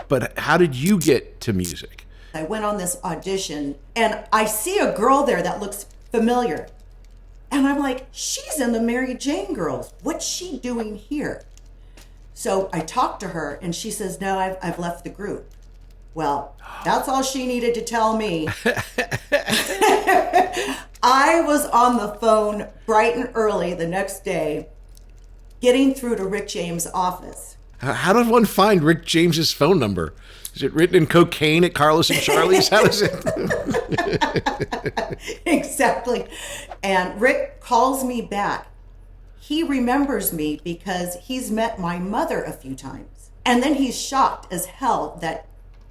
But how did you get to music? I went on this audition and I see a girl there that looks familiar. And I'm like, she's in the Mary Jane Girls. What's she doing here? So I talked to her and she says, no, I've left the group. Well, that's all she needed to tell me. I was on the phone bright and early the next day, getting through to Rick James' office. How does one find Rick James's phone number? Is it written in cocaine at Carlos and Charlie's? How is it? Exactly. And Rick calls me back. He remembers me because he's met my mother a few times. And then he's shocked as hell that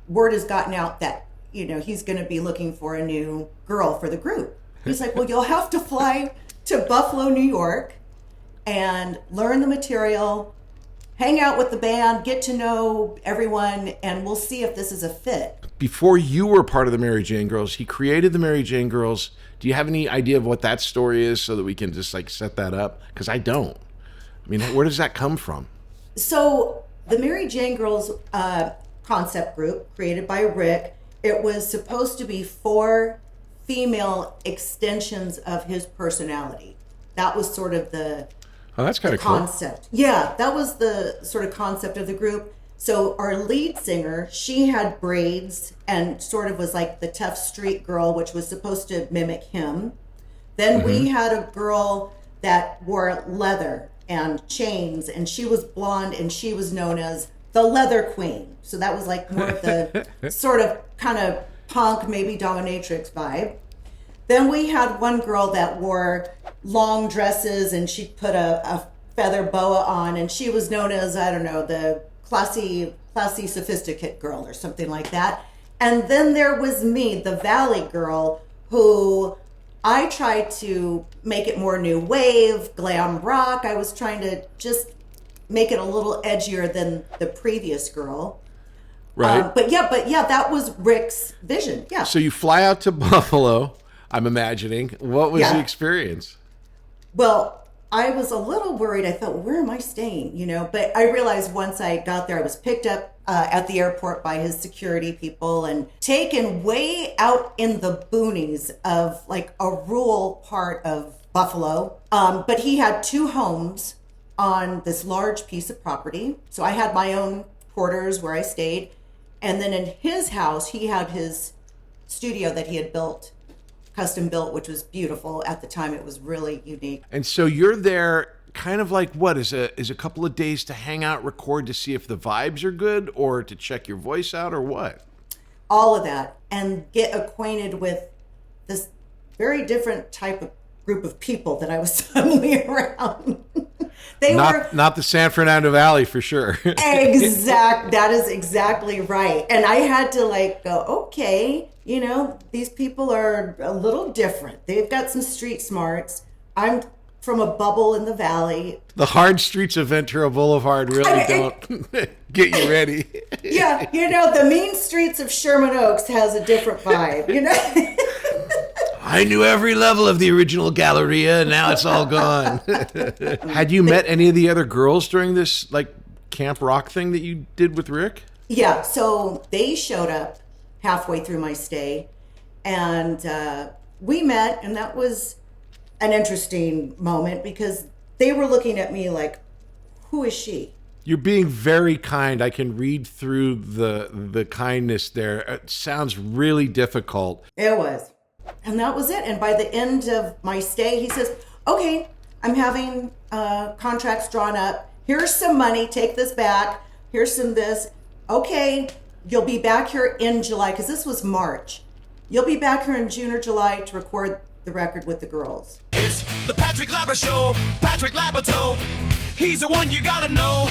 word has gotten out that, he's going to be looking for a new girl for the group. He's like, well, you'll have to fly to Buffalo, New York and learn the material, hang out with the band, get to know everyone, and we'll see if this is a fit. Before you were part of the Mary Jane Girls, he created the Mary Jane Girls. Do you have any idea of what that story is so that we can just set that up? Because I don't. I mean, where does that come from? So the Mary Jane Girls concept group created by Rick, it was supposed to be 4 female extensions of his personality. That was sort of the that's kind of cool concept. Yeah, that was the sort of concept of the group. So our lead singer, she had braids and sort of was like the tough street girl, which was supposed to mimic him. Then we had a girl that wore leather and chains, and she was blonde, and she was known as the Leather Queen. So that was like more of the sort of kind of punk, maybe dominatrix vibe. Then we had one girl that wore long dresses and she'd put a feather boa on, and she was known as, I don't know, the classy sophisticate girl or something like that. And then there was me, the Valley girl, who I tried to make it more new wave, glam rock. I was trying to just make it a little edgier than the previous girl. Right. But yeah, that was Rick's vision. Yeah. So you fly out to Buffalo, I'm imagining. What was the experience? Well, I was a little worried. I thought, where am I staying? But I realized once I got there, I was picked up at the airport by his security people and taken way out in the boonies of like a rural part of Buffalo. But he had 2 homes on this large piece of property. So I had my own quarters where I stayed. And then in his house, he had his studio that he had built, custom built, which was beautiful. At the time, it was really unique. And so you're there kind of like what? Is a couple of days to hang out, record to see if the vibes are good, or to check your voice out, or what? All of that, and get acquainted with this very different type of group of people that I was suddenly around. Not the San Fernando Valley for sure. That is exactly right. And I had to go, okay, these people are a little different. They've got some street smarts. I'm from a bubble in the valley. The hard streets of Ventura Boulevard really don't get you ready. Yeah, the mean streets of Sherman Oaks has a different vibe, I knew every level of the original Galleria, and now it's all gone. Had you met any of the other girls during this camp rock thing that you did with Rick? Yeah, so they showed up halfway through my stay, and we met, and that was an interesting moment because they were looking at me like, who is she? You're being very kind. I can read through the kindness there. It sounds really difficult. It was. And that was it. And by the end of my stay, he says, okay, I'm having contracts drawn up. Here's some money. Take this back. Here's some this. Okay, you'll be back here in July, because this was March. You'll be back here in June or July to record the record with the girls. It's the Patrick Labyorteaux Show. Patrick Labyorteaux. He's the one you gotta know.